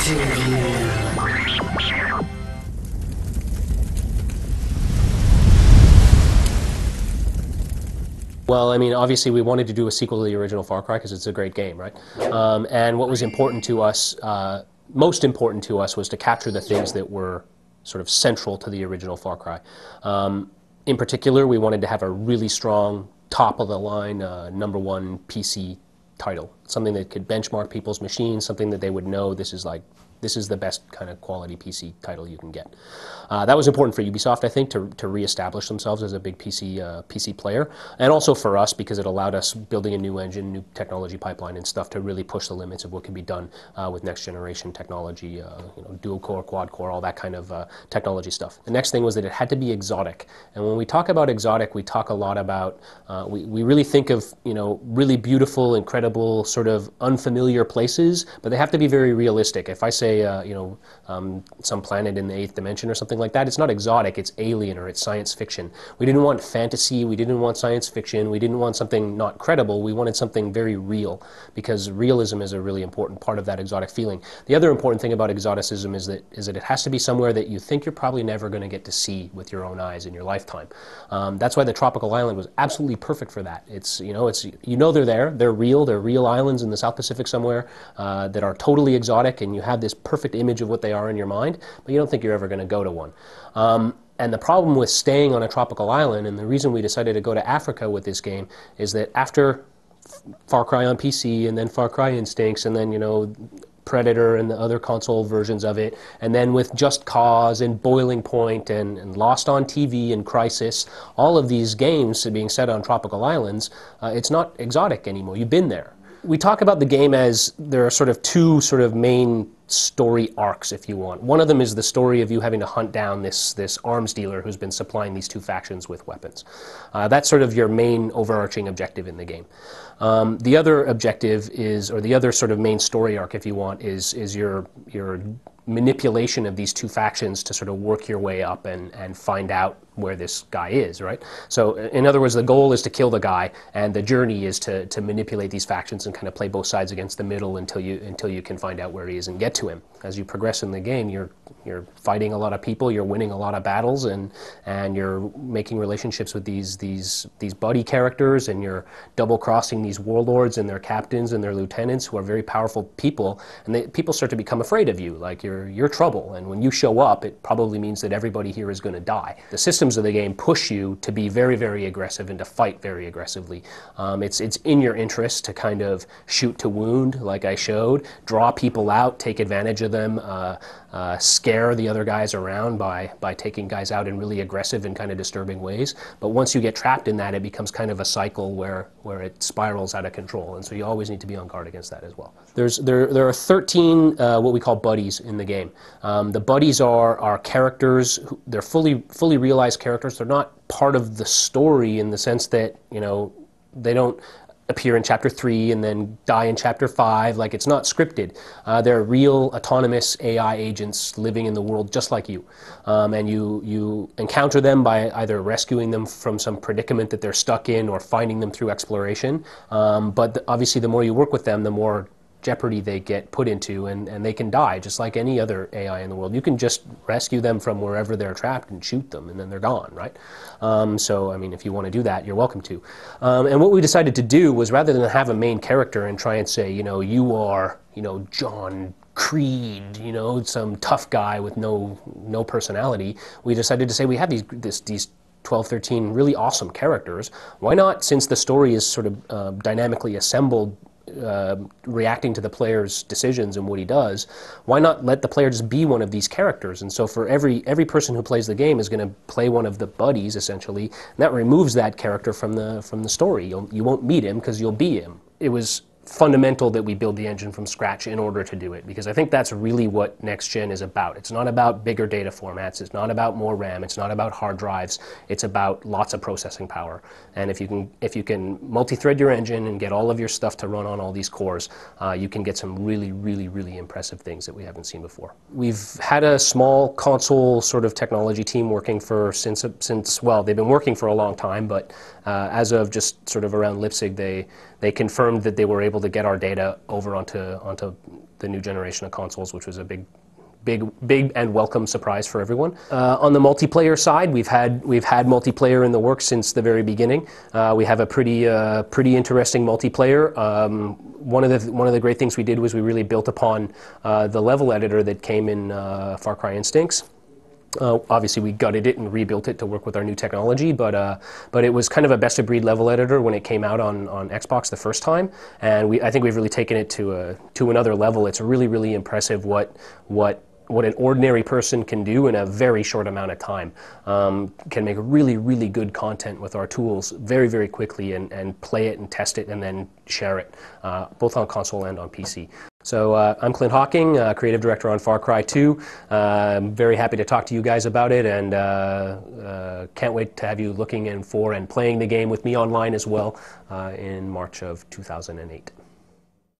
Interview. Well, I mean, obviously we wanted to do a sequel to the original Far Cry because it's a great game, right? And what was important to us, most important to us, was to capture the things that were sort of central to the original Far Cry. In particular, we wanted to have a really strong, top-of-the-line, #1 PC title, something that could benchmark people's machines, something that they would know this is the best kind of quality PC title you can get. That was important for Ubisoft, I think, to reestablish themselves as a big PC player, and also for us because it allowed us building a new engine, new technology pipeline and stuff to really push the limits of what can be done with next generation technology, dual core, quad core, all that kind of technology stuff. The next thing was that it had to be exotic, and when we talk about exotic, we talk a lot about we really think of really beautiful, incredible, sort of unfamiliar places, but they have to be very realistic. If I say some planet in the 8th dimension or something like that, it's not exotic, it's alien or it's science fiction. We didn't want fantasy, we didn't want science fiction, we didn't want something not credible, we wanted something very real, because realism is a really important part of that exotic feeling. The other important thing about exoticism is that it has to be somewhere that you think you're probably never going to get to see with your own eyes in your lifetime. That's why the tropical island was absolutely perfect for that. They're there, they're real islands in the South Pacific somewhere that are totally exotic, and you have this perfect image of what they are in your mind, but you don't think you're ever going to go to one. And the problem with staying on a tropical island, and the reason we decided to go to Africa with this game, is that after Far Cry on PC, and then Far Cry Instincts, and then, Predator and the other console versions of it, and then with Just Cause and Boiling Point and Lost on TV and Crisis, all of these games being set on tropical islands, it's not exotic anymore. You've been there. We talk about the game as there are sort of two main story arcs, if you want. One of them is the story of you having to hunt down this arms dealer who's been supplying these two factions with weapons. That's sort of your main overarching objective in the game. The other objective is, or the other sort of main story arc, if you want, is your manipulation of these two factions to sort of work your way up and find out where this guy is, right? So in other words, the goal is to kill the guy, and the journey is to manipulate these factions and kind of play both sides against the middle until you can find out where he is and get to him. As you progress in the game, you're fighting a lot of people, you're winning a lot of battles, and you're making relationships with these buddy characters, and you're double-crossing these warlords and their captains and their lieutenants who are very powerful people, and people start to become afraid of you, like you're trouble, and when you show up, it probably means that everybody here is going to die. The systems of the game push you to be very, very aggressive and to fight very aggressively. It's in your interest to kind of shoot to wound, like I showed, draw people out, take advantage of them, scare the other guys around by taking guys out in really aggressive and kind of disturbing ways. But once you get trapped in that, it becomes kind of a cycle where it spirals out of control, and so you always need to be on guard against that as well. There are 13 what we call buddies in the game. The buddies are characters. They're fully realized characters. They're not part of the story in the sense that they don't appear in Chapter 3 and then die in Chapter 5. Like, it's not scripted. They're real autonomous AI agents living in the world just like you. And you encounter them by either rescuing them from some predicament that they're stuck in or finding them through exploration. But obviously the more you work with them, the more jeopardy they get put into, and they can die just like any other AI in the world. You can just rescue them from wherever they're trapped and shoot them, and then they're gone, right? So, I mean, if you want to do that, you're welcome to. And what we decided to do was, rather than have a main character and try and say, you are, John Creed, some tough guy with no personality, we decided to say we have these 12, 13 really awesome characters. Why not, since the story is sort of dynamically assembled, reacting to the player's decisions and what he does, why not let the player just be one of these characters? And so for every person who plays the game is going to play one of the buddies, essentially, and that removes that character from the story. You won't meet him because you'll be him. It was fundamental that we build the engine from scratch in order to do it, because I think that's really what next gen is about. It's not about bigger data formats, it's not about more RAM, it's not about hard drives, it's about lots of processing power. And if you can multi-thread your engine and get all of your stuff to run on all these cores, you can get some really, really, really impressive things that we haven't seen before. We've had a small console sort of technology team working since well, they've been working for a long time, but as of just sort of around Leipzig, they confirmed that they were able to get our data over onto the new generation of consoles, which was a big and welcome surprise for everyone. On the multiplayer side, we've had multiplayer in the works since the very beginning. We have a pretty interesting multiplayer. One of the great things we did was we really built upon the level editor that came in Far Cry Instincts. Obviously, we gutted it and rebuilt it to work with our new technology, but it was kind of a best-of-breed level editor when it came out on Xbox the first time, and I think we've really taken it to another level. It's really impressive what an ordinary person can do in a very short amount of time. Can make really good content with our tools very quickly and play it and test it and then share it, both on console and on PC. So I'm Clint Hocking, creative director on Far Cry 2. I'm very happy to talk to you guys about it, and can't wait to have you looking in for and playing the game with me online as well in March of 2008.